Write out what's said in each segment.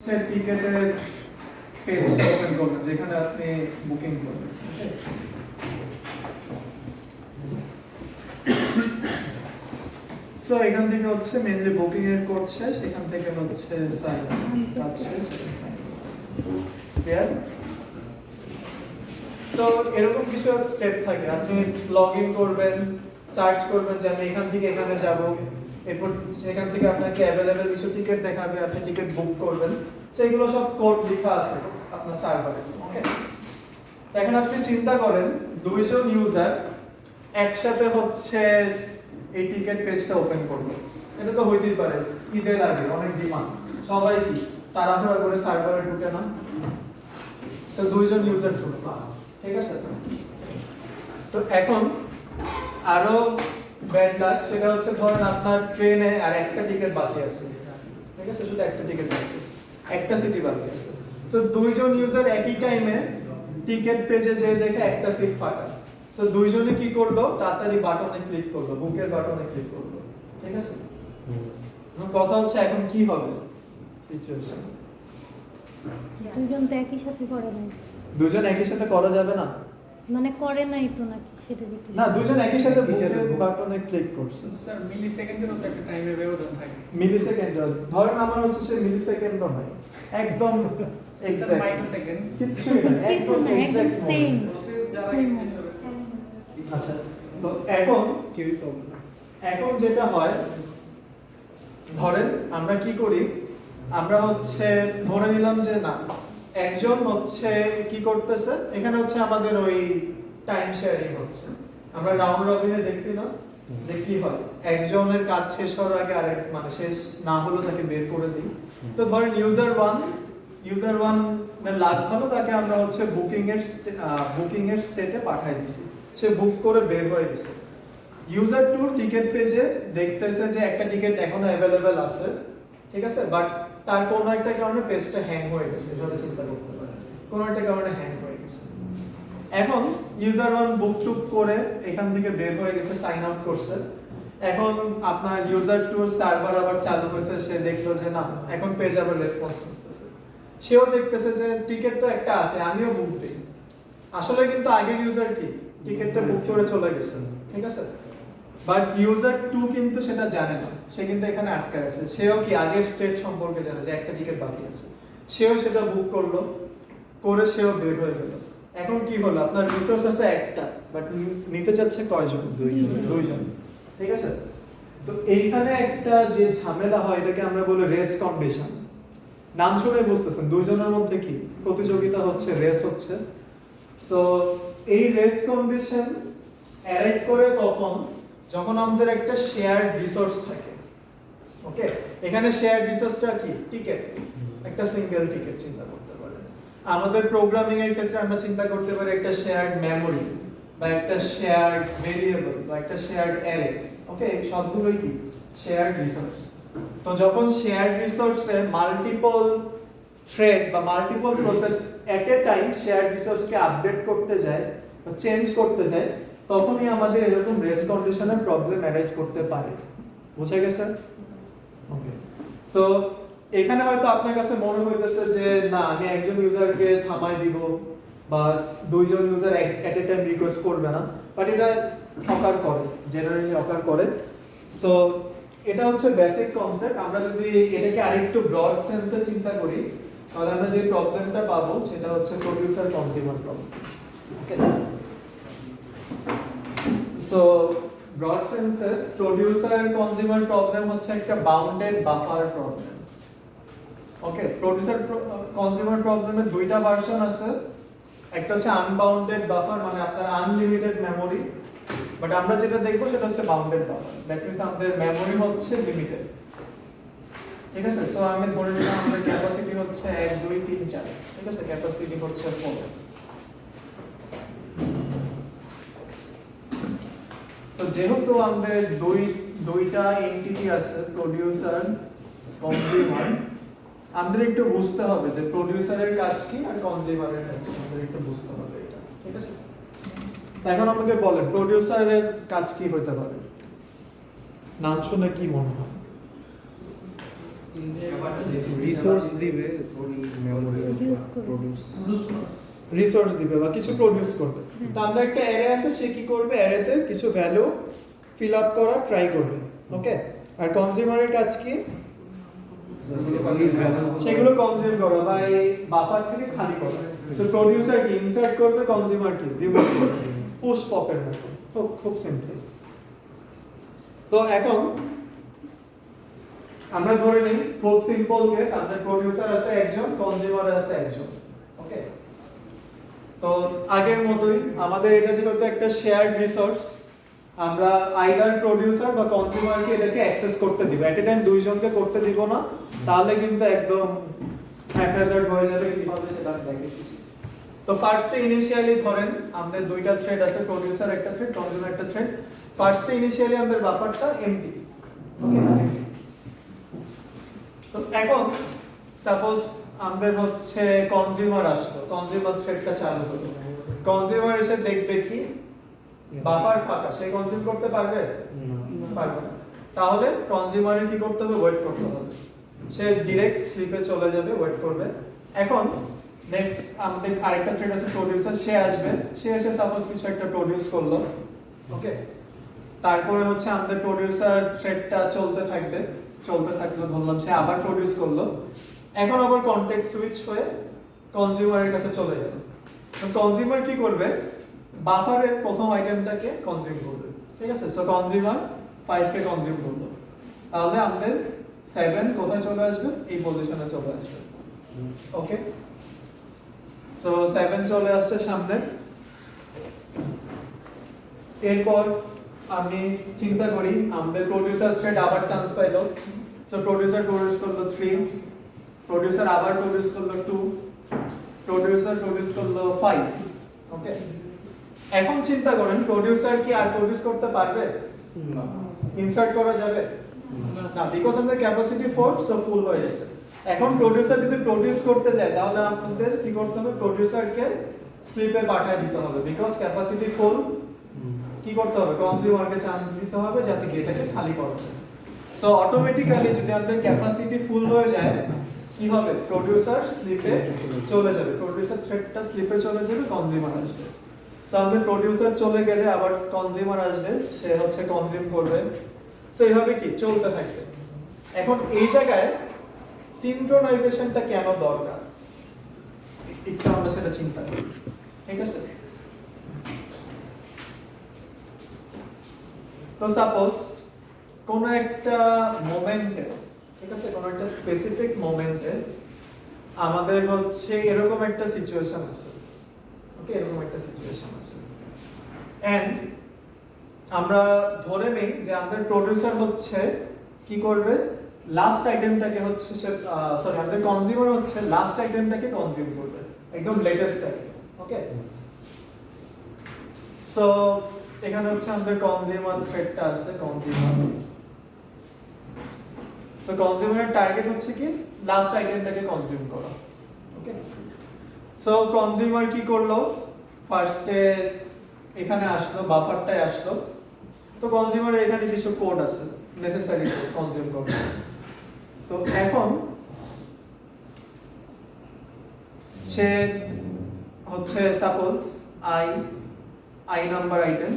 হচ্ছে টিকেটের page open করবেন যেখানে আপনি বুকিং করবেন। সো এখান থেকে হচ্ছে মেইনলি বুকিং এর করছে, সেখান থেকে হচ্ছে সাইন আপ আছে, ক্লিয়ার? সো এরকম কিছু স্টেপ থাকে, আপনি লগ ইন করবেন, সার্চ করবেন যে আমি এখান থেকে এখানে যাব, এরপর সেখান থেকে আপনাকে অ্যাভেলেবেল কিছু টিকিট দেখাবে, আপনি টিকিট বুক করবেন, সেগুলো সব কোড লেখা আছে আপনার সার্ভারে। ওকে, এখন আপনি চিন্তা করেন দুইজন ইউজার একসাথে হচ্ছে এই টিকিট পেজটা ওপেন করবে, এটা তো হইতেই পারে ঈদের আগে অনেক ডিমান্ড, সবাই কি তাড়াহুড়া করে সার্ভারে ঢুকে না, তো দুইজন ইউজার ঢুকবে, ঠিক আছে? তো এখন আরো ব্যাড লাক, সেটা হচ্ছে ধরেন আপনার ট্রেনে আর একটা টিকিট বাকি আছে, ঠিক আছে, শুধু একটা টিকিট বাকি আছে, একটা সিটি বাকি আছে। সো দুইজন ইউজার একই টাইমে টিকিট পেজে যে দেখে একটা সিট ফাঁকা, সো দুইজনে কি করলো, তাড়াতাড়ি বাটনে ক্লিক করলো, বুকের বাটনে ক্লিক করলো, ঠিক আছে? কথা হচ্ছে এখন কি হবে সিচুয়েশন? দুজন তো একই সাথে করে নাই, দুজন একই সাথে করা যাবে না, মানে করে নাই তো নাকি সেটা দেখি না দুজন একই সাথে বুকের বাটনে ক্লিক করছে। স্যার মিলি সেকেন্ডের মতো একটা টাইমের ব্যবধান থাকে। মিলি সেকেন্ড ধরেন আমার হচ্ছে সে মিলি সেকেন্ড নয়, একদম এক্সাক্ট মাইক্রো সেকেন্ড কিচ্ছু না, কিছু একদম না, একদম এক্সাক্ট সেম প্রসেস যারা সেম শেষ করে আচ্ছা, তো এখন কেউই প্রবলেম না। এখন যেটা হয়, ধরেন আমরা কি করি, আমরা হচ্ছে ধরে নিলাম যে না একজন হচ্ছে কি করতেছে, এখানে হচ্ছে আমাদের ওই টাইম শেয়ারিং হচ্ছে, আমরা রাউন্ড রবিনে দেখছি না যে কি হয়, একজনের কাজ শেষ হওয়ার আগে আরেক মানে শেষ না হলো তাকে বের করে দিই। তো ধরেন ইউজার ওয়ান লাগ ভালো, তাকে আমরা হচ্ছে বুকিং এর স্টেটে পাঠিয়ে দিছি, সে বুক করে বের হয়ে গেছে। ইউজার 2 টিকেট পেজে দেখতেছে যে একটা টিকেট এখনো অ্যাভেলেবেল আছে, ঠিক আছে, বাট তার কোনো একটা কারণে পেজটা হ্যাং হয়ে গেছে, সেটা চিন্তা করতে পারে, কোনো একটা কারণে হ্যাং হয়ে গেছে। এখন ইউজার 1 বুক টুক করে এখান থেকে বের হয়ে গেছে, সাইন আউট করছে, এখন আপনার ইউজার 2 সার্ভার আবার চালু হয়েছে, সে দেখলো যে না এখন পেজ আবার রেসপন্স করতেছে, সেও দেখতেছে যে টিকেট তো একটা আছে, আমিও বুক দিই, আসলে কিন্তু আগের ইউজার কি টিকেটটা বুক করে চলে গেছে, ঠিক আছে, বাট ইউজার 2 কিন্তু সেটা জানে না, সে কিন্তু এখানে আটকে আছে, সেও কি আগের স্টেট সম্পর্কে জানে যে একটা টিকিট বাকি আছে, সেও সেটা বুক করলো, করে সেও বের হয়ে গেল। এখন কি হলো, আপনার রিসোর্স আছে একটা, বাট নিতে চাচ্ছে কয়জন? দুইজন, ঠিক আছে? তো এইখানে একটা যে ঝামেলা হয় এটাকে আমরা বলি রেস কন্ডিশন। নাম শুনে বুঝতেছেন দুইজনের মধ্যে কি প্রতিযোগিতা হচ্ছে, রেস হচ্ছে। সো এই রেস কন্ডিশন অ্যারাইভ করে কখন, যখন আমাদের একটা শেয়ার্ড রিসোর্স থাকে। ওকে, এখানে শেয়ার্ড রিসোর্সটা কি? টিকেট, একটা সিঙ্গেল টিকেট চিন্তা করতে পারেন। আমাদের প্রোগ্রামিং এর ক্ষেত্রে আমরা চিন্তা করতে পারি একটা শেয়ার্ড মেমরি বা একটা শেয়ার্ড ভেরিয়েবল বা একটা শেয়ার্ড অ্যারে। ওকে, সবগুলোই কি শেয়ার্ড রিসোর্স। তো যখন শেয়ার্ড রিসোর্সে মাল্টিপল থ্রেড বা multiple process at a time shared রিসোর্সকে আপডেট করতে যায় বা চেঞ্জ করতে যায়, তখনই আমাদের এরকম রেস কন্ডিশনের প্রবলেম অ্যারাইজ করতে পারে। বুঝা গেছে? ওকে, সো এখানে হয়তো আপনার কাছে মনে হইতেছে যে না আমি একজন ইউজারকে থামাই দিব বা দুইজন user at a time request করবে না, বাট এটা অকার করে, জেনারেলি অকার করে। সো এটা হচ্ছে বেসিক কনসেপ্ট। আমরা যদি এটাকে আরেকটু ব্রড সেন্সে চিন্তা করি, তাহলে আমরা যে প্রবলেমটা পাবো সেটা হচ্ছে producer consumer problem. Okay, so broad sense producer consumer problem হচ্ছে একটা bounded buffer problem. Okay, producer consumer প্রবলেমের দুইটা ভার্সন আছে, একটা হচ্ছে আনবাউন্ডেড বাফার, মানে আপনার আনলিমিটেড মেমরি, বাট আমরা যেটা দেখবো সেটা হচ্ছে বাউন্ডেড বাফার, দ্যাট মিন্স আমাদের মেমরি হচ্ছে লিমিটেড। ঠিক আছে, সো আমি ধরে নিলাম আমাদের ক্যাপাসিটি হচ্ছে 1 2 3 4, ঠিক আছে, ক্যাপাসিটি হচ্ছে 4। তো যেহেতু আমাদের দুইটা এন্টিটি আছে, প্রোডিউসার কনজিউমার, আমাদের একটু বুঝতে হবে যে প্রোডিউসারের কাজ কি আর কনজিউমারের কাজ কি, আমাদের একটু বুঝতে হবে এটা, ঠিক আছে? এখন আমাকে বলেন প্রোডিউসারের কাজ কি হতে পারে? নাম শুনে কি মনে হয়? রিসোর্স দিবে মেমোরি Produce করবে। প্রোডিউস রিসোর্স দিবে বা কিছু প্রডিউস করবে। তো আমরা একটা অ্যারে আছে, সে কি করবে, অ্যারেতে কিছু ভ্যালু ফিল আপ করা ট্রাই করবে, ওকে। আর কনজিউমারের কাজ কি, সেগুলো কনজিউম করা বা এই বাফার থেকে খালি করা। তো প্রোডিউসার কি ইনসার্ট করবে, কনজিউমার কি রিমুভ করবে, পুশ পপের মতো। তো খুব সিম্পল। তো এখন আমরা ধরে নিই খুব সিম্পল কেস, আমাদের প্রোডিউসার আছে একজন, কনজিউমার আছে একজন, ওকে। তো আগের মতোই আমাদের এটা যেহেতু একটা শেয়ার্ড রিসোর্স, আমরা আইদার প্রোডিউসার বা কনজিউমারকে এটাকে অ্যাক্সেস করতে দিব। এট এ টাইম দুইজনকে করতে দিব না, তাহলে কিন্তু একদম হ্যাজার্ড হয়ে যাবে। কি হবে সেটা আমি দেখাচ্ছি। তো ফার্স্টে ইনিশিয়ালি ধরেন আমাদের দুইটা থ্রেড আছে, প্রোডিউসার একটা থ্রেড, কনজিউমার একটা থ্রেড। ফার্স্টে ইনিশিয়ালি আমাদের বাফারটা এমটি, ওকে। তো এখন সাপোজ আমাদের হচ্ছে কনজিউমার আসলো, কনজিউমার থ্রেডটা চালু হলো। কনজিউমার এসে দেখবে কি বাফার ফাঁকা, সে কনজিউম করতে পারবে? পারবে না। তাহলে কনজিউমারের কি করতে হবে, ওয়েট করতে হবে। সে ডাইরেক্ট স্লিপে চলে যাবে, ওয়েট করবে। এখন নেক্সট আমাদের আরেকটা থ্রেড আছে প্রোডিউসার, সে আসবে, সে এসে সাপোজ কিছু একটা প্রোডিউস করলো, ওকে। তারপরে হচ্ছে আমাদের প্রোডিউসার থ্রেডটা চলতে থাকবে, চলতে থাকলো, ধরলাম সে আবার প্রোডিউস করলো। এখন আবার কনটেক্সট সুইচ হয়ে কনজিউমারের কাছে চলে গেল। কনজিউমার কি করবে, বাফারের প্রথম আইটেমটাকে কনজিউম করবে, ঠিক আছে। সো কনজিউমার 5 কে কনজিউম করলো, তাহলে আমাদের 7 কোথায় চলে আসবে, এই পজিশনে চলে আসবে, ওকে। সো 7 চলে আসছে সামনে। এরপর আমি চিন্তা করি আমাদের প্রোডিউসার থ্রেড আবার চান্স পাইলো। সো প্রোডিউসার প্রোডিউস করলো 3, প্রোডিউসার আবার প্রোডিউস করলো 2, প্রোডিউসার প্রোডিউস করলো 5, ওকে। এখন চিন্তা করেন প্রোডিউসার কি আর প্রোডিউস করতে পারবে? ইনসার্ট করা যাবে না, বিকজ আমাদের ক্যাপাসিটি 4, সো ফুল হয়ে গেছে। এখন প্রোডিউসার যদি প্রোডিউস করতে যায় তাহলে আমাদের কি করতে হবে, প্রোডিউসারকে স্লিপে পাঠিয়ে দিতে হবে, বিকজ ক্যাপাসিটি ফুল। কি করতে হবে, কনজিউমারকে চান্স দিতে হবে যাতে কি এটাকে খালি করা যায়। সো অটোমেটিক্যালি যদি আমাদের ক্যাপাসিটি ফুল হয়ে যায় কি হবে, প্রোডিউসার স্লিপে চলে যাবে, প্রোডিউসার থ্রেডটা স্লিপে চলে যাবে, কনজিউমার আসবে। সো আমাদের প্রোডিউসার চলে গেলে আবার কনজিউমার আসবে, সে হচ্ছে কনজিউম করবে। সো এইভাবে কি চলতে থাকবে। এখন এই জায়গায় সিনক্রোনাইজেশনটা কেন দরকার, একটু আমরা সেটা চিন্তা করি, ঠিক আছে। তো সাপোজ কোন একটা মোমেন্টে, ঠিক আছে, কোন একটা স্পেসিফিক মোমেন্টে আমাদের হচ্ছে এরকম একটা সিচুয়েশন আছে, ওকে, এরকম একটা সিচুয়েশন আছে। এন্ড আমরা ধরে নেই যে আমাদের প্রোডিউসার হচ্ছে কি করবে, লাস্ট আইটেমটাকে হচ্ছে সরি আমাদের কনজিউমার হচ্ছে লাস্ট আইটেমটাকে কনজিউম করবে, একদম লেটেস্টটাকে, ওকে। সো এখানে হচ্ছে আমাদের কনজিউমার থ্রেডটা আছে, কনজিউমার। সো কনজিউমারের টার্গেট হচ্ছে কি লাস্ট আইটেমটাকে কনজিউম করা, ওকে। সো কনজিউমার কি করলো, ফার্স্টে এখানে আসলো, বাফারটায় আসলো। তো কনজিউমারের এখানে কিছু কোড আছে নেসেসারি কোড কনজিউম করতে। তো এখন সে হচ্ছে suppose I number item,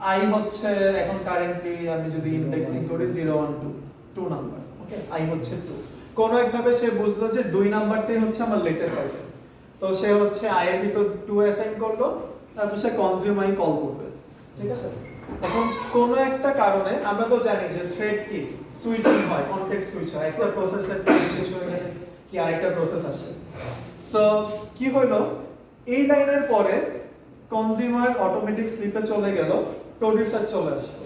I হচ্ছে এখন কারেন্টলি আমি যদি ইন্ডেক্সিং করি 0 1 2 2 নাম্বার, ওকে। আই হচ্ছে 2। কোন একভাবে সে বুঝলো যে 2 নাম্বারটাই হচ্ছে আমার লেটেস্ট আইটেম, তো সে হচ্ছে আই এর ভিতর 2 অ্যাসাইন করলো, তারপর সে কনজিউম আই কল করবে, ঠিক আছে। এখন কোন একটা কারণে আমরা তো জানি যে থ্রেড কি সুইচিং হয়, কনটেক্সট সুইচ হয়, একটা প্রসেসের শেষ হয়ে গেলে কি আরেকটা প্রসেস আসে। সো কি হলো, এই লাইনের পরে কনজিউমার অটোমেটিক স্লিপে চলে গেল, প্রোডিউসার চলে আসলো,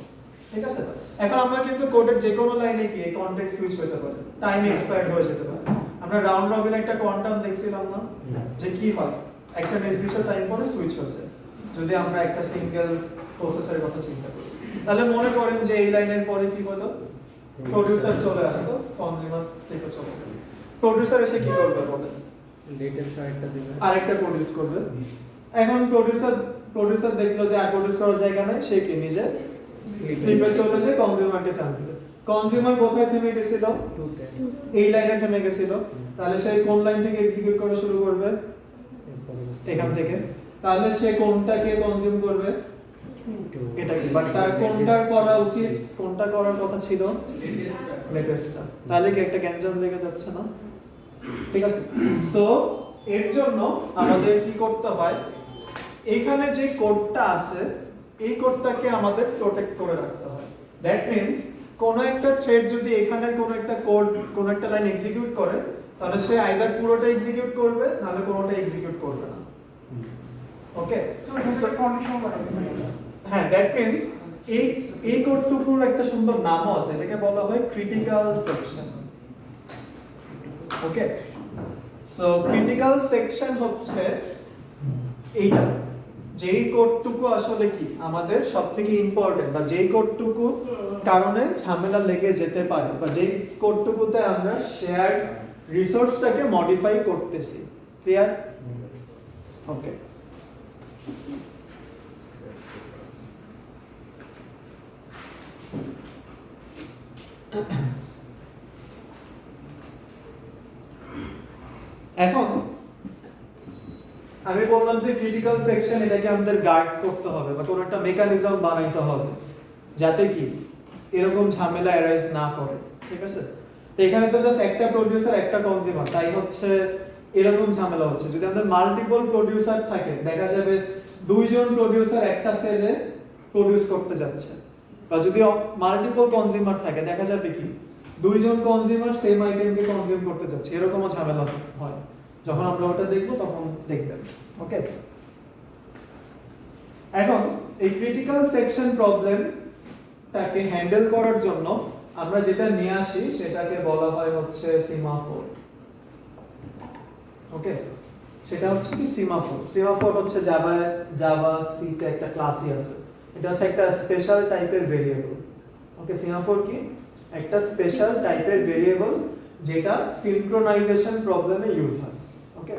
ঠিক আছে। এখন আমরা কিন্তু কোডের যে কোনো লাইনে কি কনটেক্সট সুইচ হতে পারে, টাইম এক্সপায়ার্ড হয়ে যেতে পারে। আমরা রাউন্ড রবিন একটা কোয়ান্টাম দেখছিলাম না, যে কি হয় একটা নির্দিষ্ট টাইম পরে সুইচ হয়ে যায়, যদি আমরা একটা সিঙ্গেল প্রসেসরের কথা চিন্তা করি। তাহলে মনে করেন যে এই লাইনের পরে কি হলো, প্রোডিউসার চলে আসলো, কনজিউমার স্লিপে চলে গেল। প্রোডিউসার এসে কি করবে বলেন, লেটেস্ট আরেকটা দিবে, আরেকটা প্রোডিউস করবে। এখন প্রোডিউসার দেখলো যে আর প্রোডিউস করার জায়গা নাই, সে কি নিজে স্লিপে চলে যায়, কনজিউমারকে চান্স দিবে। কনজিউমার কোথায় থেমে গেছিল? টুতে এই লাইনে থেমে গেছিল। তাহলে সে কোন লাইন থেকে এক্সিকিউট করা শুরু করবে? এখান থেকে। তাহলে সে কোনটাকে কনজিউম করবে? এটাকে। বাট তার কোনটা করা উচিত? কোনটা করার কথা ছিল? লেটেস্টটা। তাহলে কি একটা গ্যাঞ্জাম লেগে যাচ্ছে না? ঠিক আছে। সো এর জন্য আমাদের কি করতে হয়? এখানে যে কোডটা আছে এই কোডটাকে আমাদের প্রোটেক্ট করে রাখতে হয়। দ্যাট মিন্স কোন একটা থ্রেড যদি এখানে কোন একটা কোড কোন একটা লাইন এক্সিকিউট করে তাহলে সে আইদার পুরোটা এক্সিকিউট করবে নাহলে কোনোটা এক্সিকিউট করবে না। ওকে, হ্যাঁ, দ্যাট মিন্স এই কোডটুকুর একটা সুন্দর নামও আছে, এটাকে বলা হয় ক্রিটিক্যাল সেকশন। ওকে, সো ক্রিটিক্যাল সেকশন হচ্ছে এইটা, যেই কোডটুকু আসলে কি আমাদের সবথেকে ইম্পর্টেন্ট, বা যেই কোডটুকু কারণে ঝামেলা লেগে যেতে পারে, বা যেই কোডটুকুতে আমরা শেয়ার্ড রিসোর্সটাকে মডিফাই করতেছি। ক্লিয়ার? ওকে, এখন আমি বললাম যে ক্রিটিক্যাল সেকশন এটাকে আমাদের গার্ড করতে হবে বা কোনো একটা মেকানিজম বানাইতে হবে যাতে কি এরকম ঝামেলা অ্যারাইজ না করে। ঠিক আছে, তো এখানে তো জাস্ট একটা প্রোডিউসার একটা কনজিউমার, তাই হচ্ছে এরকম ঝামেলা হচ্ছে। যদি আমাদের মাল্টিপল প্রোডিউসার থাকে দেখা যাবে দুইজন প্রোডিউসার একটা সেলে প্রোডিউস করতে যাচ্ছে, বা যদি মাল্টিপল কনজিউমার থাকে দেখা যাবে কি দুইজন কনজিউমার সেম আইটেমকে কনজিউম করতে যাচ্ছে, এরকমও ঝামেলা হয়। যখন আমরা ওটা দেখব তখন দেখবেন। ওকে, এখন এই ক্রিটিক্যাল সেকশন প্রবলেমটাকে হ্যান্ডেল করার জন্য আমরা যেটা নিয়ে আসি সেটাকে বলা হয় হচ্ছে সিমাফোর। ওকে, সেটা হচ্ছে কি সিমাফোর। সিমাফোর হচ্ছে জাভা সিতে একটা ক্লাসই আছে, এটা হচ্ছে একটা স্পেশাল টাইপের ভেরিয়েবল। ওকে, সিমাফোর কি একটা স্পেশাল টাইপের ভেরিয়েবল যেটা সিনক্রোনাইজেশন প্রবলেমে ইউজ হয়। ওকে,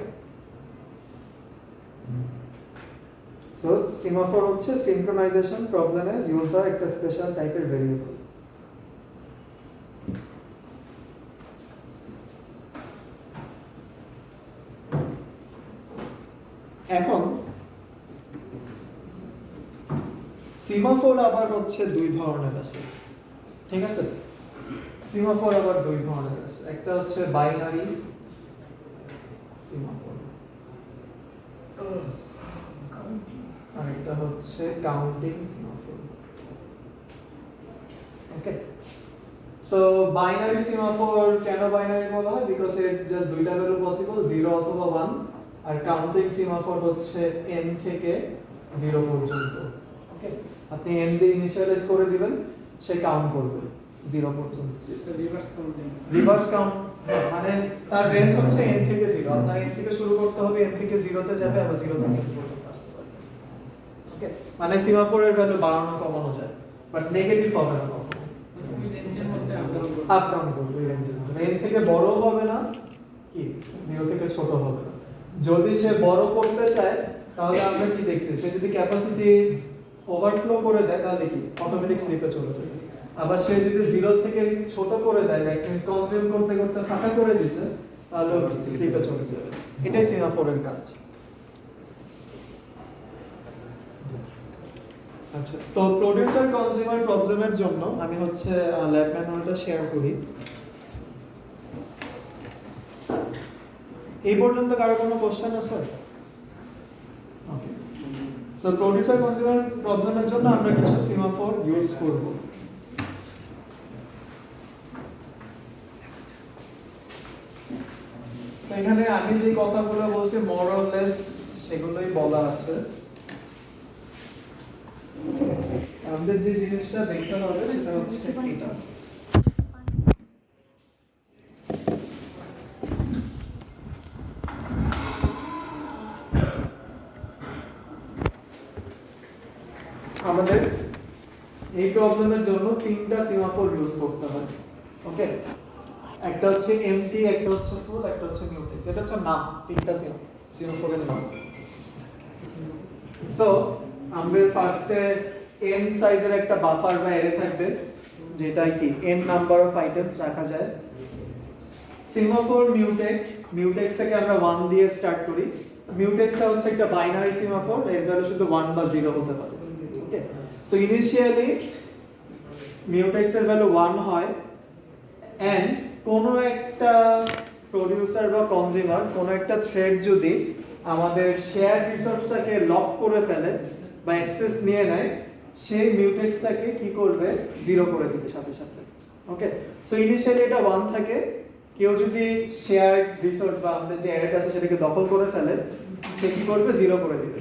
সো সিমাফোর হচ্ছে সিনক্রোনাইজেশন প্রবলেমে ইউজ হয় একটা স্পেশাল টাইপের ভেরিয়েবল। এখন সিমাফোর আবার হচ্ছে দুই ধরনের আছে। ঠিক আছে, সিমাফোর আবার দুই ধরনের আছে, একটা হচ্ছে বাইনারি সিমাফোর আর একটা হচ্ছে কাউন্টিং সিমাফোর। ওকে, সো বাইনারি সিমাফোর কেন বাইনারি বলা হয়? বিকজ এর জাস্ট দুইটা ভ্যালু পসিবল, 0 অথবা 1। আর কাউন্টিং সিমাফোর হচ্ছে n থেকে 0 পর্যন্ত। ওকে, আপনি n দিয়ে ইনিশিয়ালাইজ করে দিবেন, সে কাউন্ট করবে 0 পর্যন্ত। Reverse counting. রিভার্স কাউন্ট মানে তার রেঞ্জ হচ্ছে n থেকে 0। আপনার n থেকে শুরু করতে হবে, n থেকে 0 তে যাবে, আবার 0 থেকে n পর্যন্ত আসতে পারবে। ওকে, মানে সিমাফোরের ভ্যালু বাড়ানো কমানো যায়, বাট নেগেটিভ হবে না কখনো। ওই রেঞ্জের মধ্যে আপ ডাউন করবে ওই রেঞ্জের মধ্যে। n থেকে বড় হবে না, কি 0 থেকে ছোট হবে না। যদি সে বড় করতে চায় তাহলে আমরা কি দেখছি, সে যদি ক্যাপাসিটি ওভারফ্লো করে দেয় তাহলে কি অটোমেটিক স্লিপে চলে যাবে। আবার সে যদি 0 থেকে ছোট করে দেয়, লাইক মিন্স কনজিউম করতে করতে ফাঁকা করে দিছে, তাহলে স্লিপে চলে যাবে। এটাই সিমাফোরের কাজ। আচ্ছা, তো প্রোডিউসার কনজিউমার প্রবলেমের জন্য আমি হচ্ছে ল্যাব ম্যানুয়ালটা শেয়ার করি। এই পর্যন্ত কারো কোনো কোশ্চেন আছে? ওকে, সো প্রোডিউসার কনজিউমার প্রবলেমের জন্য আমরা কিছু সিমাফোর ইউজ করব। তো এখানে আমি যে কথাগুলো বলছি মোর অর লেস সেগুলোই বলা আছে। আমাদের যে জিনিসটা দেখতে হবে সেটা হচ্ছে এটা। আমাদের এই প্রবলেমের জন্য তিনটা সিমাফোর ইউজ করতে হবে। ওকে, একটা হচ্ছে এমটি, একটা হচ্ছে ফুল, একটা হচ্ছে মিউটেক্স। এটা হচ্ছে নাম, তিনটা সিমাফোরের নাম। সো আমাদের ফার্স্টে n সাইজের একটা বাফার বা অ্যারে থাকবে, যেটা কি n নাম্বার অফ আইটেমস রাখা যায়। সিমাফোর মিউটেক্সটাকে আমরা 1 দিয়ে স্টার্ট করি। মিউটেক্সটা হচ্ছে একটা বাইনারি সিমাফোর, এর ভ্যালু শুধু 1 বা 0 হতে পারে। ওকে, সো ইনিশিয়ালি মিউটেক্সের ভ্যালু 1 হয় এন্ড কোনো একটা প্রোডিউসার বা কনজিউমার কোনো একটা থ্রেড যদি আমাদের শেয়ার রিসোর্সটাকে লক করে ফেলে বা অ্যাক্সেস নিয়ে নেয়, সেই মিউটেক্সটাকে কি করবে 0 করে দিবে সাথে সাথে। ওকে, সো ইনিশিয়ালি এটা 1 থাকে, কেউ যদি শেয়ার রিসোর্স বা আমাদের যে অ্যারেট আছে সেটাকে দখল করে ফেলে, সে কি করবে 0 করে দিবে।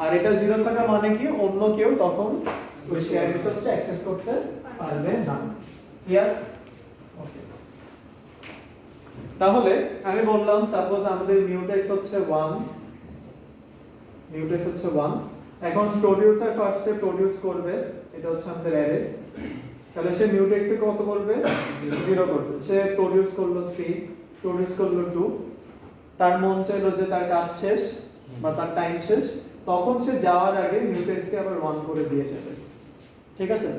আর এটা 0 থাকা মানে কি অন্য কেউ তখন ওই শেয়ার রিসোর্সটা অ্যাক্সেস করতে পারবে না। ক্লিয়ার? ওকে, তাহলে আমি বললাম সাপোজ আমাদের মিউটেক্স হচ্ছে 1, এখন প্রোডিউসার ফার্স্টে প্রোডিউস করবে, এটা হচ্ছে আমাদের অ্যারে। তাহলে সে মিউটেক্সে কত করবে 0 করবে। সে প্রোডিউস করলো 3, প্রোডিউস করলো 2, তার মন চাইলো যে তার কাজ শেষ বা তার টাইম শেষ, তখন সে যাওয়ার আগে মিউটেক্সকে আবার 1 করে দিয়ে যাবে। ঠিক আছে,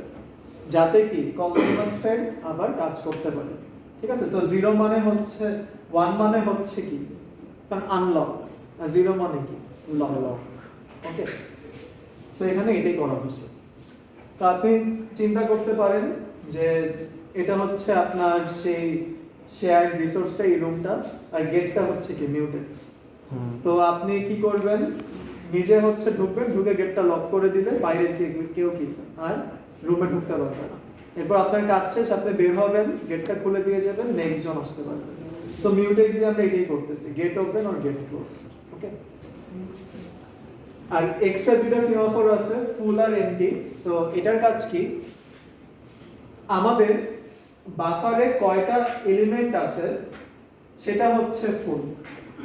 যাতে কি কনজিউমার থ্রেড আবার কাজ করতে পারে। ঠিক আছে, সো 0 মানে হচ্ছে 1 মানে হচ্ছে কি কারণ আনলক, আর 0 মানে কি লক। ওকে, সো এখানে এটাই করা হচ্ছে। তো আপনি চিন্তা করতে পারেন যে এটা হচ্ছে আপনার সেই শেয়ার রিসোর্সটা, এই রুমটা, আর গেটটা হচ্ছে কি মিউটেক্স। তো আপনি কি করবেন, নিজে হচ্ছে ঢুকবেন, ঢুকে গেটটা লক করে দিলে বাইরে কেউ কি আর রুমে ঢুকতে পারবে না। এরপর আপনার কাজ শেষ, আপনি বের হবেন, গেটটা খুলে দিয়ে যাবেন, নেক্সট জন আসতে পারবে। সো মিউটেক্স দিয়ে আমরা এটাই করতেছি, গেট ওপেন আর গেট ক্লোজ। ওকে, আর এক্সট্রা দুটো সিমাফোর আছে, ফুল আর এমটি। সো এটার কাজ কি, আমাদের বাফারে কয়টা এলিমেন্ট আছে সেটা হচ্ছে ফুল।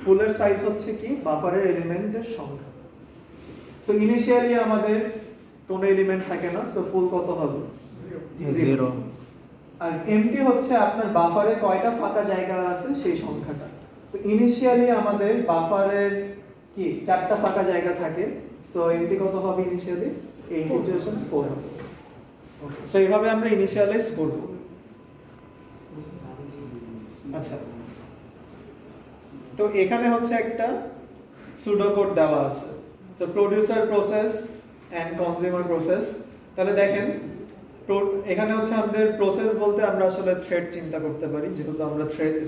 ফুলের সাইজ হচ্ছে কি বাফারের এলিমেন্টের সংখ্যা। সো ইনিশিয়ালি আমাদের কোনো এলিমেন্ট থাকে না, সো ফুল কত হবে 0। আর এমটি হচ্ছে আপনার বাফারে কয়টা ফাঁকা জায়গা আছে সেই সংখ্যাটা। তো ইনিশিয়ালি আমাদের বাফারের কি 4টা ফাঁকা জায়গা থাকে, সো এমটি কত হবে ইনিশিয়ালি, এই সিচুয়েশন 4 হবে। ওকে, সো এইভাবে আমরা ইনিশিয়ালাইজ করব। আচ্ছা, তো এখানে হচ্ছে একটা সুডো কোড দেওয়া আছে, so producer process and consumer process. তাহলে দেখেন এখানে হচ্ছে আমাদের প্রসেস বলতে আমরা আসলে থ্রেড চিন্তা করতে পারি, যেহেতু আমরা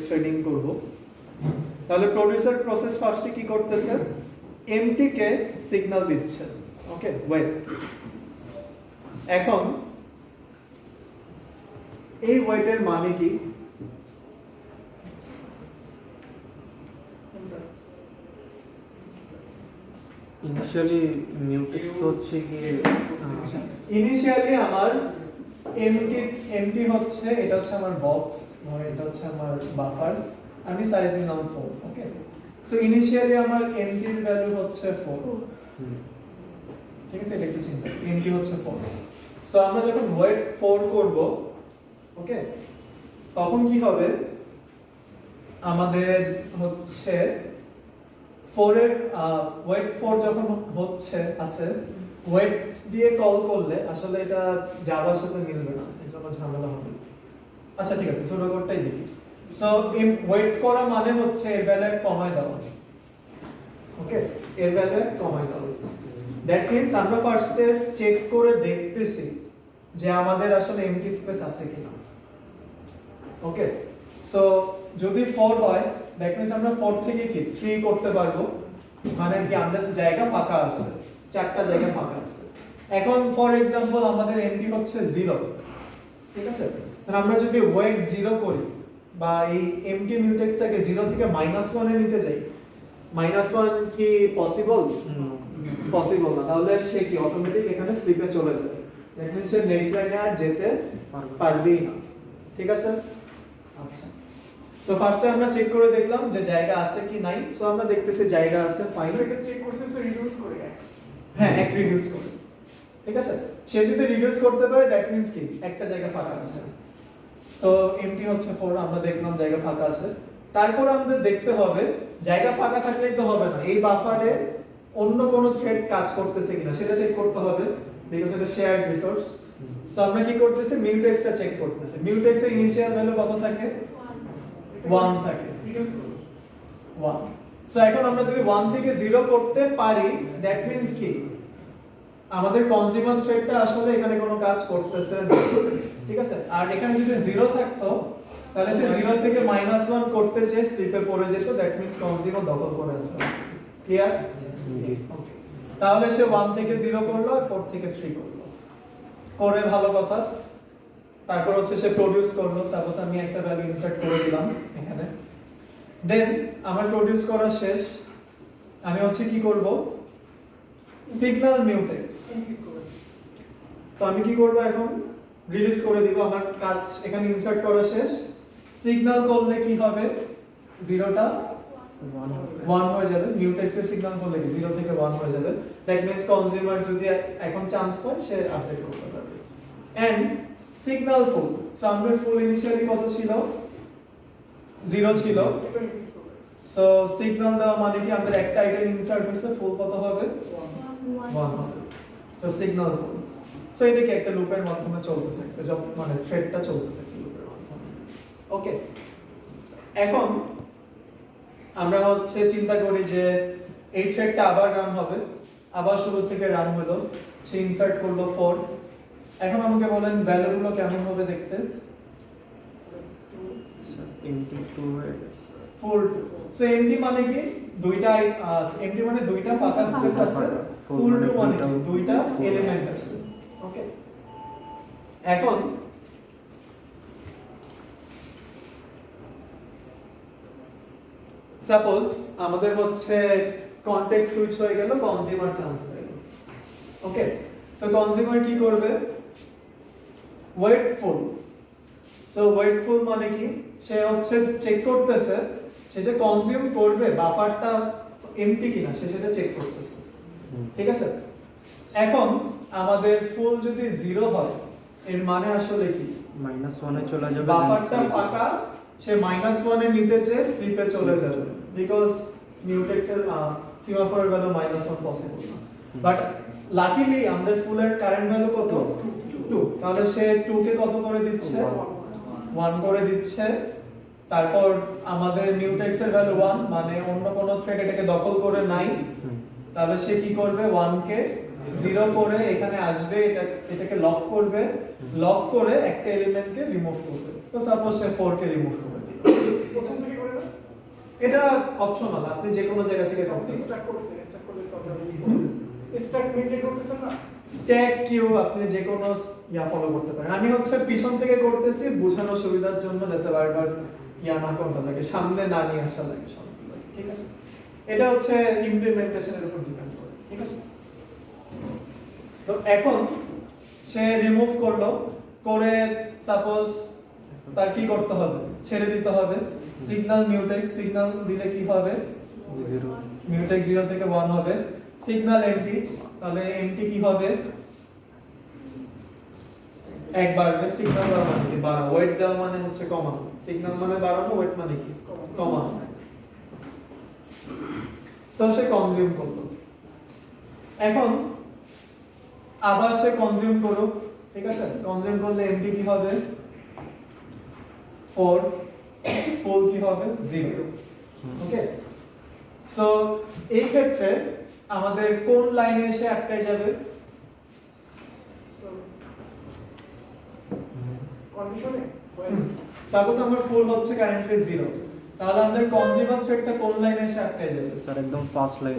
থ্রেডিং করব। তাহলে প্রোডিউসার প্রসেস ফার্স্টে কি করতেছে, এমটি কে সিগন্যাল দিচ্ছে। ওকে, ওয়েট। এখন এই ওয়েটের মানে কি, ইনিশিয়ালি মিউটেক্স হচ্ছে কি ইনিশিয়ালি আমার এমটি হচ্ছে, এটা হচ্ছে আমার বক্স, মানে এটা হচ্ছে আমার বাফার, আমি সাইজ নিলাম 4। ওকে, সো ইনিশিয়ালি আমার এমটির ভ্যালু হচ্ছে 4। ঠিক আছে, এটা একটু চিন্তা, এমটি হচ্ছে 4। সো আমরা যখন ওয়েট 4 করব, ওকে, তখন কি হবে, আমাদের হচ্ছে 4 এর ওয়েট 4 যখন হচ্ছে আছে, ওয়েট দিয়ে কল করলে আসলে এটা জাভার সাথে মিলবে না, এজন্য ঝামেলা হবে। আচ্ছা ঠিক আছে, সুডো কোডটাই দেখি। সো ওয়েট করা মানে হচ্ছে এর ভ্যালু কমায় দেওয়া। ওকে, এর ভ্যালু কমায় দেওয়া। দ্যাট মিন্স আমরা ফার্স্টে চেক করে দেখতেছি যে আমাদের আসলে এমটি স্পেস আছে কিনা। ওকে, সো যদি 4 হয়, দ্যাট মিন্স আমরা 4 থেকে কি 3 করতে পারবো, মানে কি আমাদের জায়গা ফাঁকা আছে, 4টা জায়গা ফাঁকা আছে। এখন ফর एग्जांपल আমাদের এমটি হচ্ছে 0, ঠিক আছে, তাহলে আমরা যদি ওয়েট 0 করি বা এই এমটি মিউটেক্সটাকে 0 থেকে -1 এ নিতে যাই, -1 কি পসিবল? পসিবল না। তাহলে সে কি অটোমেটিক এখানে স্লিপে চলে যাবে, দ্যাট মিন্স সে নেক্সট লাইনে আর যেতে পারবেই না। ঠিক আছে, আচ্ছা, তো ফার্স্টে আমরা চেক করে দেখলাম যে জায়গা আছে কি নাই। সো আমরা দেখতেছি জায়গা আছে, ফাইন। এটা চেক করছে, সো রিডিউস করে হ্যাঁ, এক রিডিউস করে। ঠিক আছে, সে যদি রিডিউস করতে পারে দ্যাট মিন্স কি একটা জায়গা ফাঁকা আছে। সো এমটি হচ্ছে 4, আমরা দেখলাম জায়গা ফাঁকা আছে। তারপর আমাদের দেখতে হবে জায়গা ফাঁকা থাকলেই তো হবে না, এই বাফারে অন্য কোনো থ্রেড কাজ করতেছে কিনা সেটা চেক করতে হবে, বিকজ এটা শেয়ার্ড রিসোর্স। সো আমরা কি করতেছি মিউটেক্সটা চেক করতেছি মিউটেক্সের ইনিশিয়াল ভ্যালু কত থাকে 1 থাকে রিডিউস করো 1 সো এখন আমরা যদি 1 থেকে 0 করতে পারি দ্যাট মিন্স কি আমাদের কনজিউমার থ্রেডটা আসলে এখানে কোনো কাজ করতেছে না ঠিক আছে আর এখানে যদি 0 থাকতো তাহলে সে 0 থেকে -1 করতে যে স্লিপে পড়ে যেত দ্যাট মিন্স কনজিউমার দখল করে আছে ক্লিয়ার তাহলে সে 1 থেকে 0 করলো আর 4 থেকে 3 করলো করে ভালো কথা তারপর হচ্ছে সে প্রোডিউস করলো সাপোজ আমি একটা ভ্যালু ইনসার্ট করে দিলাম এখানে দেন আমার প্রোডিউস করা শেষ আমি হচ্ছে কি করব সিগন্যাল মিউটেক্স ইনক্রিজ করো তো আমি কি করব এখন রিলিজ করে দিব আমার কাজ এখানে ইনসার্ট করা শেষ সিগন্যাল করলে কি হবে 0টা 1 হয়ে যাবে মিউটেক্সের সিগন্যাল করলে কি 0 থেকে 1 হয়ে যাবে দ্যাট মিন্স কনজিউমার যদি এখন চান্স পায় সে আপডেট করতে পারবে এন্ড সিগন্যাল ফুল সো আমাদের ফুল ইনিশিয়ালি কত ছিল 0 ছিল এটা ইনক্রিজ করো সো সিগন্যাল দেওয়া মানে কি আমাদের একটা আইটেম ইনসার্ট হয়েছে ফুল কত হবে 1 হবে সো সিগন্যাল ফুল সো এটাকে একটা লুপের মাধ্যমে চলতে থাকবে মানে থ্রেডটা চলতে থাকবে লুপের মাধ্যমে ওকে এখন আমরা হচ্ছে চিন্তা করি যে এই থ্রেডটা আবার রান হবে আবার শুরু থেকে রান হলো সে ইনসার্ট করলো 4 এখন আমাকে বলেন ভ্যালুগুলো কেমন হবে দেখতে এমটি 2 হয়ে গেছে ফুল সো এমটি মানে কি দুইটা এমটি মানে দুইটা ফাঁকা স্পেস আছে ফুল টু মানে কি দুইটা এলিমেন্ট আছে ওকে এখন সাপোজ আমাদের হচ্ছে কনটেক্সট সুইচ হয়ে গেল কনজিউমার চান্স পেল ওকে সো কনজিউমার কি করবে ওয়েটফুল সো ওয়েটফুল মানে কি সে হচ্ছে চেক করতেছে সে যে কনজিউম করবে বাফারটা এমটি কিনা সে সেটা চেক করতেছে ঠিক আছে এখন আমাদের ফুল যদি 0 হয় এর মানে আসলে কি -1 এ চলে যাবে বাফারটা ফাঁকা সে -1 এ নিতে চেয়ে স্লিপে চলে যাবে বিকজ মিউটেক্সের সিমাফোরের ভ্যালু -1 পসিবল না বাট লাকিলি আমাদের ফুলের কারেন্ট ভ্যালু কত 2 তাহলে সে 2 কে কত করে দিচ্ছে 1 করে দিচ্ছে তারপর আমাদের মিউটেক্সের ভ্যালু 1 মানে অন্য কোনো থ্রেড এটাকে দখল করে নাই তাহলে সে কি করবে 1 কে 0 করে এখানে আসবে এটাকে লক করবে লক করে একটা এলিমেন্টকে রিমুভ করবে তো সাপোজ সে 4 কে রিমুভ করে দিল প্রসেস কি করে না এটা অপশনাল আপনি যে কোনো জায়গা থেকে করতে পারেন স্ট্যাক করছে স্ট্যাক করলে প্রবলেম স্ট্যাক মেইনটেইন করতেছেন না স্ট্যাক কিউ আপনি যে কোনো ফলো করতে পারেন আমি হচ্ছে পিছন থেকে করতেছি বোঝানোর সুবিধার জন্য যাতে বারবার না করতে লাগে সামনে না নিয়ে আসা লাগে সবগুলো ঠিক আছে এটা হচ্ছে ইমপ্লিমেন্টেশনের উপর ডিপেন্ড করে ঠিক আছে তো এখন সে রিমুভ করলো করে সাপোজ তার কি করতে হবে ছেড়ে দিতে হবে সিগন্যাল মিউটেক্স সিগন্যাল দিলে কি হবে 0 মিউটেক্স 0 থেকে 1 হবে সিগন্যাল এমটি তাহলে এমটি কি হবে একবার সিগন্যাল দেওয়া মানে কি 12 ওয়েট দেওয়া মানে হচ্ছে কমা সিগন্যাল মানে 12 ওয়েট মানে কি কমা সো সে কনজিউম করলো এখন আবার সে কনজিউম করুক ঠিক আছে কনজিউম করলে এমটি কি হবে 4 ফুল কি হবে 0 ওকে সো এই ক্ষেত্রে আমাদের কোন লাইনে এসে আটকে যাবে কন্ডিশনে সাপোজ আমার ফুল হচ্ছে কারেন্টলি 0 তাহলে আমাদের কনজিউমার থ্রেডটা কোন লাইনে এসে আটকে যাবে স্যার একদম ফার্স্ট লাইন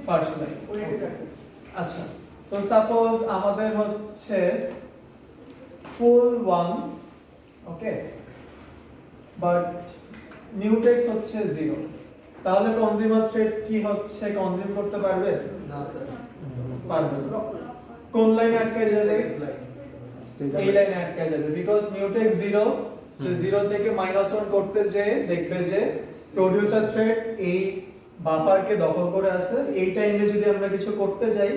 ফার্স্ট লাইন ওয়েটে যায় আচ্ছা তো সাপোজ আমাদের হচ্ছে ফুল 1 ওকে বাট মিউটেক্স হচ্ছে 0 তাহলে কনজিউমার থ্রেড কি হচ্ছে কনজিউম করতে পারবে না স্যার পারবে না। কোন লাইনে আটকে যাবে এই লাইনে আটকে যাবে বিকজ মিউটেক্স 0 সে 0 থেকে -1 করতে যে দেখবে যে প্রোডিউসার থ্রেড এই বাফারকে দখল করে আছে এই টাইমে যদি আমরা কিছু করতে যাই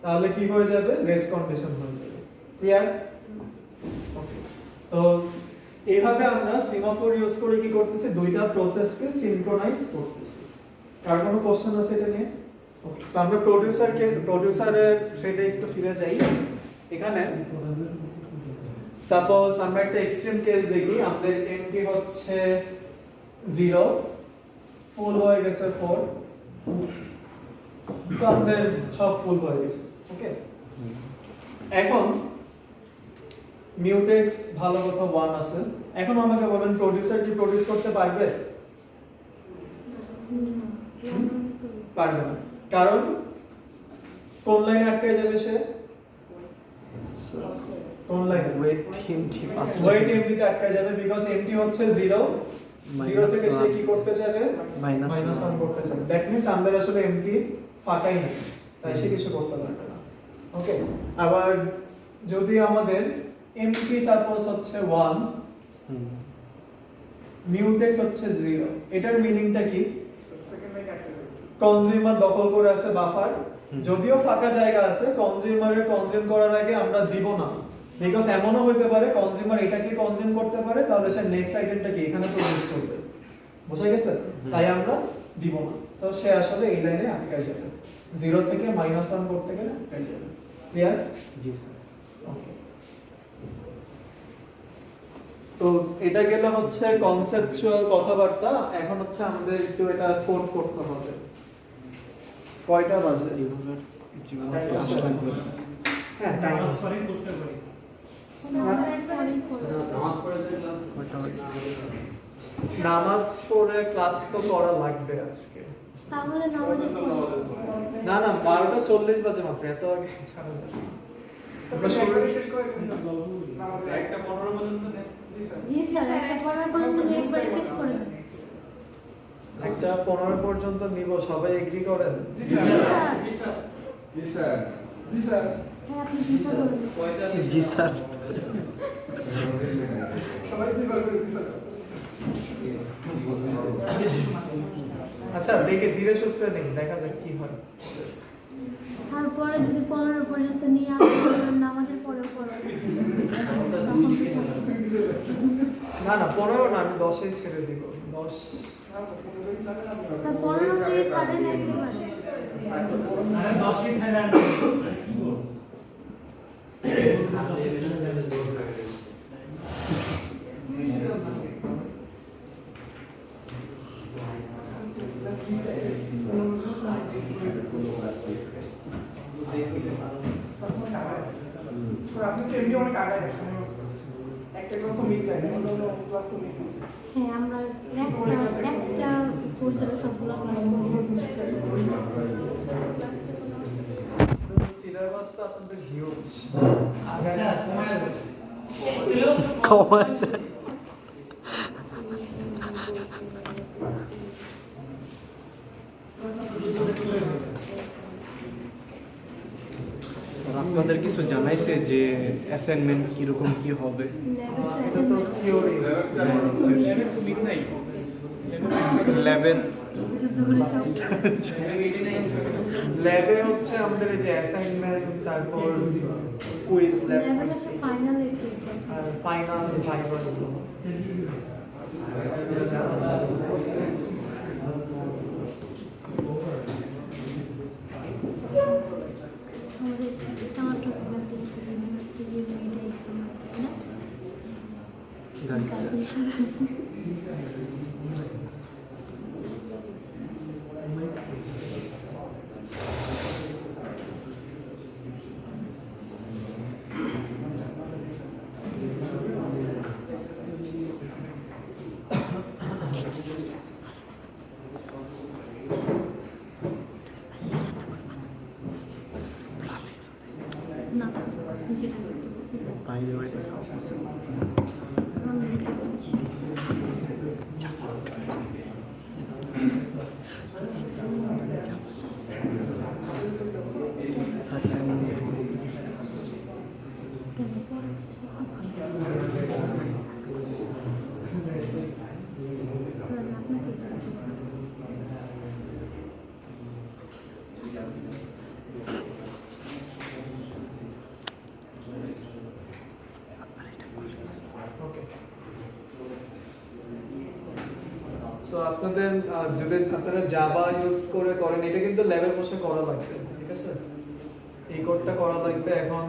তাহলে কি হয়ে যাবে রেস কন্ডিশন হয়ে যাবে ক্লিয়ার ওকে তো এইভাবে আমরা সিমাফোর ইউজ করে কি করতেছি দুইটা প্রসেসকে সিনক্রোনাইজ করতেছি কার কোনো কোশ্চেন আছে এটা নিয়ে ওকে সো আমরা প্রোডিউসারের থ্রেডে একটু ফিরে যাই এখানে সাপোজ আমরা একটা এক্সট্রিম কেস দেখি, আমাদের এমটি হচ্ছে 0, ফুল হয়ে গেছে 4, তো আমাদের সব ফুল হয়ে গেছে। ওকে, এখন মিউটেক্স ভালো কথা 1 আছে। এখন আমাকে বলেন প্রোডিউসার কি প্রোডিউস করতে পারবে? পারবে না, কারণ কোন লাইনে আটকে যাবে সে? কোন লাইনে? ওয়েট এমটি ফার্স্ট ওয়েট এমটিতে আটকে যাবে, বিকজ এমটি হচ্ছে 0, 0 থেকে সে কি করতে যাবে? মাইনাস 1 করতে যাবে। দ্যাট মিন্স আমাদের আসলে এমটি ফাঁকাই নেই, তাই সে কিছু করতে পারবে না। ওকে, আবার যদি আমাদের এমটি সাপোজ হচ্ছে 1, মিউটেক্স হচ্ছে 0, এটার মিনিংটা কি? সেকেন্ড লাইন আটকে যাবে। কনজিউমার দখল করে আছে বাফার, যদিও ফাঁকা জায়গা আছে, কনজিউমারের কনজিউম করার আগে আমরা দিব না, বিকজ এমনও হইতে পারে কনজিউমার এটাকে কনজিউম করতে পারে, তাহলে সে নেক্সট আইটেমটাকে এখানে প্রডিউস করবে, বুঝা গেছে? তাই আমরা দিব না। সো সে আসলে এই লাইনে আটকে যাবে, 0 থেকে -1 করতে গেলে আটকে যাবে। ক্লিয়ার? জি স্যার। ওকে, তো এটা গেল হচ্ছে কনসেপচুয়াল কথাবার্তা। এখন হচ্ছে আমাদের একটু এটা কোড করতে হবে। কয়টা বাজে? এইভাবে জীবনে Time ক্লাস আছে। লাগবে। হ্যাঁ, টাইম আছে। সরি করতে পারি। কয়টা বাজে? নামাজ পড়ে ক্লাস তো করা লাগবে আজকে। তাহলে নামাজে না না, 12:40 বাজে মাত্র, এত আগে ছাড়া যাবে না। আমরা শুরু একবারে শেষ করে দিন স্যার। নামাজে 1:15 পর্যন্ত নেন। জি স্যার। জি স্যার, একটা পড়ার পর্যন্ত একবার শেষ করে দেন। 1:15 পর্যন্ত নিব, সবাই এগ্রি করেন? জি জি স্যার। স্যার। জি স্যার। জি স্যার। হ্যাঁ, আপনি জি স্যার বলুন। জি স্যার। সবাই জি স্যার করে জি স্যার। আচ্ছা, দেখে ধীরে সুস্থে দিন, দেখা যাক কি হয়। স্যার পরে যদি 15 পর্যন্ত নিয়ে আসেন, নামাজের পরেও পড়াবেন। তখন তো না না, 15 না, আমি 10-এই ছেড়ে দিব। 10 স্যার 15 ছাড়েন একেবারে। স্যার আপনি তো এমনি অনেক আগায় গেছেন। একটা ক্লাসও মিস যায় না, অন্য ক্লাসও মিস হয়েছে। হ্যাঁ, আমরা একটা কোর্সের সবগুলো ক্লাস করি। সিলেবাস তো আপনাদের হিউজ। আগে কমাতে স্যার, আপনাদের কিছু জানাইছে যে অ্যাসাইনমেন্ট কিরকম কি হবে? এটা তো থিওরি। ল্যাবের ল্যাবে হচ্ছে আমাদের এই যে অ্যাসাইনমেন্ট, তারপর কুইজ ল্যাব, ফাইনাল আর ফাইনাল ভাইভা। জানি স্যার। না, বাইরে বাইরে খাওয়া possible। ওকে, সো আপনাদের যদি আপনারা জাভা ইউজ করে করেন, এটা কিন্তু ল্যাবে বসে করা লাগবে, ঠিক আছে? এই কোডটা করা লাগবে। এখন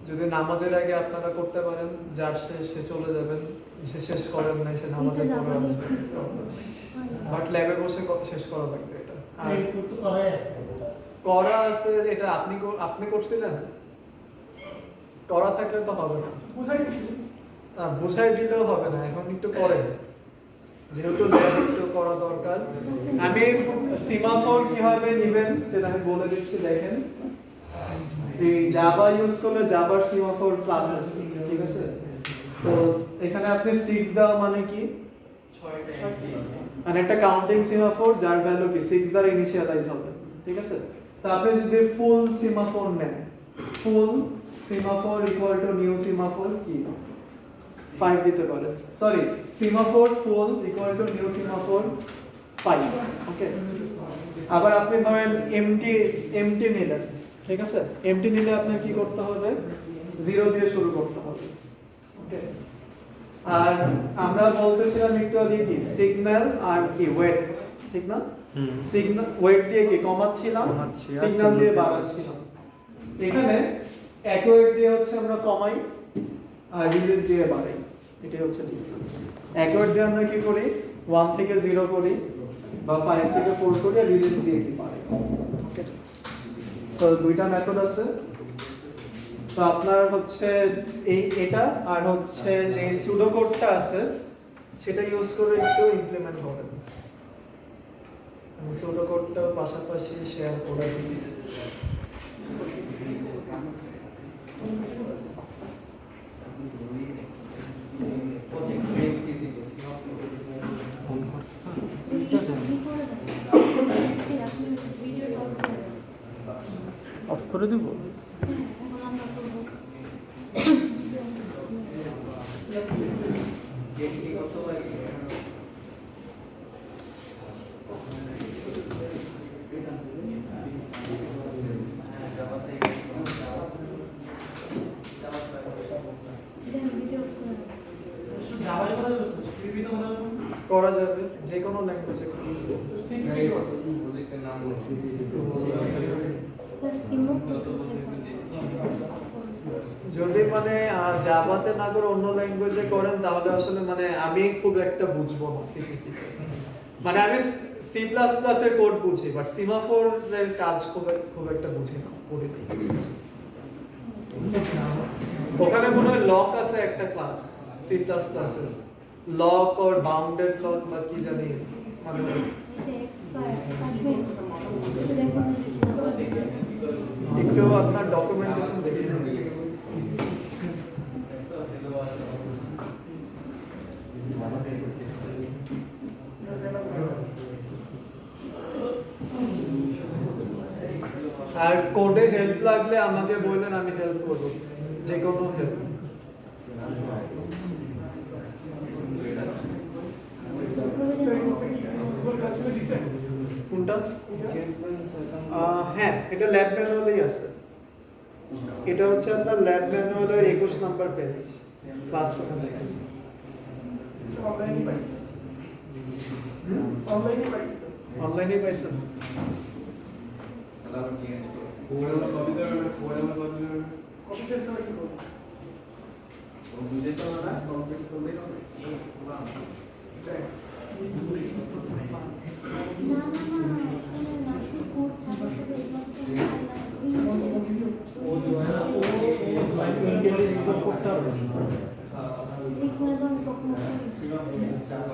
যদি নামাজের আগে আপনারা করতে পারেন, যার শেষ সে চলে যাবেন, যে শেষ করেন নাই সে নামাজের পরে আসবে, বাট ল্যাবে বসে শেষ করা লাগবে এটা। আর করা আছে এটা আপনি করছিলেন, করা থাকলে তো হবে না, বুঝাই দিছি। বুঝাই দিলেও হবে না, এখন একটু করেন, যেহেতু ল্যাব একটু করা দরকার। আমি সিমাফোর কিভাবে নেবেন সেটা আমি বলে দিচ্ছি, দেখেন। এই জাভা ইউজ করলে জাভার সিমাফোর ক্লাস আছে, ঠিক আছে? তো এখানে আপনি 6 দেওয়া মানে কি, মানে একটা কাউন্টিং সিমাফোর যার ভ্যালু কি 6 দ্বারা ইনিশিয়ালাইজ হবে, ঠিক আছে? তো আপনি যদি ফুল সিমাফোর নেন, full semaphore equal to new semaphore কি 5 দিতে পারে, sorry semaphore full equal to new semaphore 5, okay? আবার আপনি ধরেন এমটি নিলেন, ঠিক আছে? এমটি নিলে আপনার কি করতে হবে, 0 দিয়ে শুরু করতে হবে, ওকে? আর আমরা বলতেছিলাম একটু আগে কি সিগন্যাল আর কি ওয়েট, ঠিক না? সিগন্যাল ওয়েট দিয়ে কি কমাচ্ছিলাম, সিগন্যাল দিয়ে বাড়াচ্ছিলাম। এখানে অ্যাকুয়েট দিয়ে হচ্ছে আমরা কমাই আর রিলিজ দিয়ে বাড়াই, এটাই হচ্ছে ডিফারেন্স। অ্যাকুয়েট দিয়ে আমরা কি করি, 1 থেকে 0 করি বা 5 থেকে 4 করি, আর রিলিজ দিয়ে কি বাড়াই, ওকে? তো দুইটা মেথড আছে। তো আপনার হচ্ছে এটা আর হচ্ছে যে সুডো কোডটা আছে সেটা ইউজ করে একটু ইমপ্লিমেন্ট করেন। আমি সুডো কোডটা পাশাপাশি শেয়ার করে দিই। অফ করে দেব। করা যাবে যে কোনো ল্যাঙ্গুয়েজে। প্রজেক্টের নাম যদি মানে জাভাতে না করে অন্য ল্যাঙ্গুয়েজে করেন তাহলে আসলে মানে আমি খুব একটা বুঝবো না সিপিটি। মানে আমি সি প্লাস প্লাস এর কোড বুঝি, বাট সিমাফোর এর কাজ খুব একটা বুঝি না, পড়ি না। ওখানে মনে হয় লক আছে একটা ক্লাস সি প্লাস প্লাস এর, লক অর বাউন্ডেড লক বা কি জানি, মানে একটু আপনার ডকুমেন্টেশন দেখে নিন। আর কোডে হেল্প লাগলে আমাকে বললেন, আমি হেল্প করব, যে কোনো হেল্প। কোনটা? হ্যাঁ, এটা ল্যাব ম্যানুয়ালেই আছে। এটা হচ্ছে আপনার ল্যাব ম্যানুয়ালের 21 নম্বর পেজ, ক্লাস অনলাইনে পাইছি। অনলাইনে পাইছি। অনলাইনে পাইছেন? ওরা কম্পিউটার কম্পিউটার সবাই কি করবো? বুঝে তো না কম্পিউটার করলে হবে।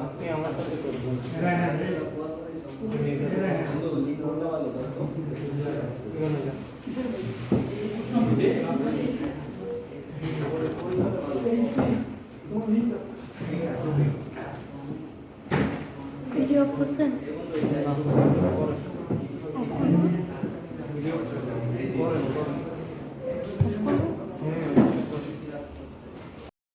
আপনি আমার সাথে করবেন। ভিডিও করছেন?